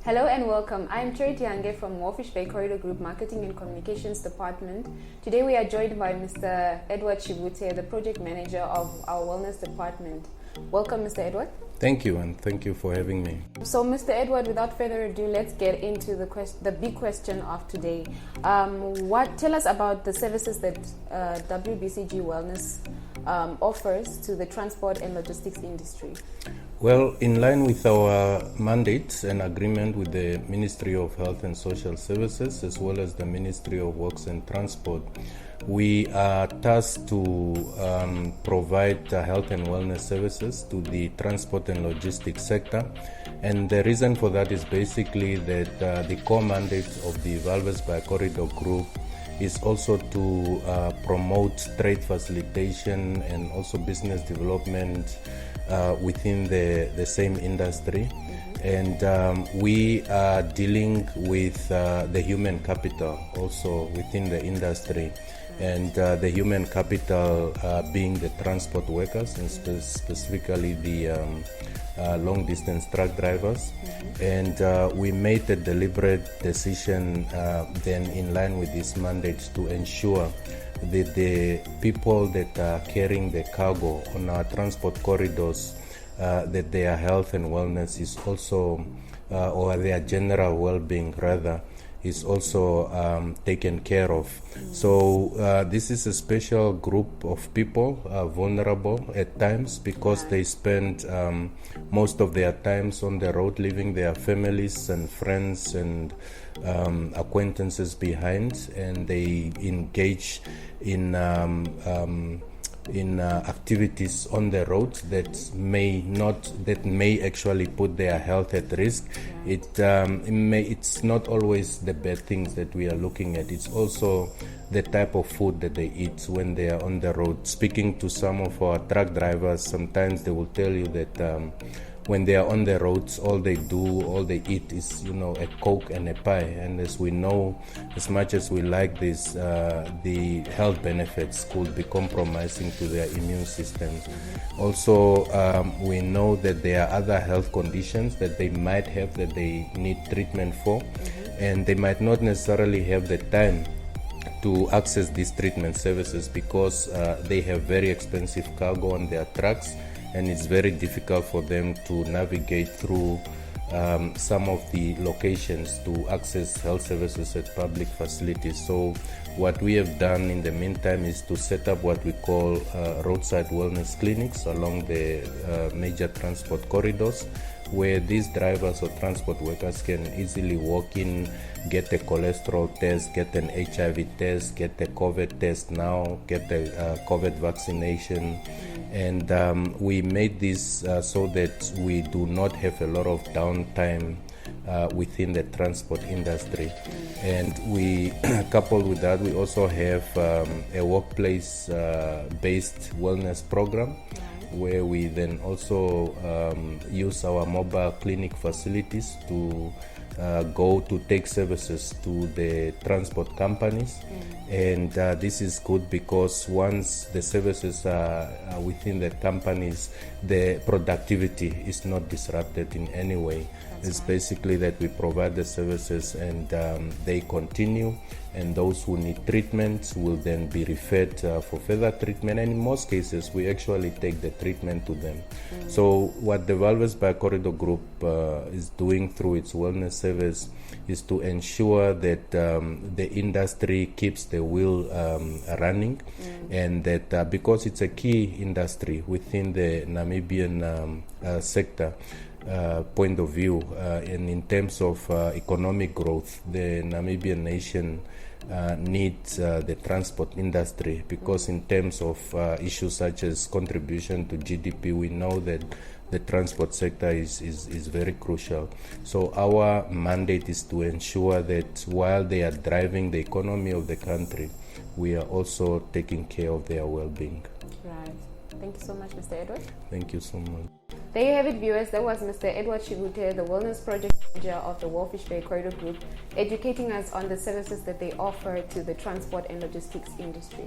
Hello and welcome. I'm Charity Hange from Warfish Bay Corridor Group Marketing and Communications Department. Today we are joined by Mr. Edward Shivute, the Project Manager of our Wellness Department. Welcome, Mr. Edward. Thank you, and thank you for having me. So, Mr. Edward, without further ado, let's get into the big question of today. Tell us about the services that WBCG Wellness offers to the transport and logistics industry. Well, in line with our mandate and agreement with the Ministry of Health and Social Services as well as the Ministry of Works and Transport, we are tasked to provide health and wellness services to the transport and logistics sector. And the reason for that is basically that the core mandate of the Valves by Corridor Group is also to promote trade facilitation and also business development within the same industry. And we are dealing with the human capital also within the industry, and the human capital being the transport workers and specifically the long distance truck drivers. And we made a deliberate decision then in line with this mandate to ensure that the people that are carrying the cargo on our transport corridors, that their health and wellness is also, or their general well-being rather, is also taken care of. So this is a special group of people, vulnerable at times because they spend most of their times on the road, leaving their families and friends and acquaintances behind, and they engage in activities on the road that may actually put their health at risk. It's not always the bad things that we are looking at. It's also the type of food that they eat when they are on the road. Speaking to some of our truck drivers, sometimes they will tell you that when they are on the roads, all they eat is, a Coke and a pie. And as we know, as much as we like this, the health benefits could be compromising to their immune system. Also, we know that there are other health conditions that they might have that they need treatment for, and they might not necessarily have the time to access these treatment services because they have very expensive cargo on their trucks, and it's very difficult for them to navigate through some of the locations to access health services at public facilities. So what we have done in the meantime is to set up what we call roadside wellness clinics along the major transport corridors, where these drivers or transport workers can easily walk in, get a cholesterol test, get an HIV test, get a COVID test now, get a COVID vaccination. And we made this so that we do not have a lot of downtime within the transport industry. And we, coupled with that, we also have a workplace based wellness program, where we then also use our mobile clinic facilities to go to take services to the transport companies. And this is good because once the services are within the companies, the productivity is not disrupted in any way. It's basically that we provide the services and they continue, and those who need treatment will then be referred for further treatment, and in most cases we actually take the treatment to them. So what the Valves by Corridor Group is doing through its wellness service is to ensure that the industry keeps the wheel running, and that because it's a key industry within the Namibian sector point of view, and in terms of economic growth, the Namibian nation needs the transport industry, because in terms of issues such as contribution to GDP, we know that the transport sector is very crucial. So our mandate is to ensure that while they are driving the economy of the country, we are also taking care of their well-being. Right. Thank you so much, Mr. Edward. Thank you so much. There you have it, viewers. That was Mr. Edward Shivute, the Wellness Project Manager of the Warfish Bay Corridor Group, educating us on the services that they offer to the transport and logistics industry.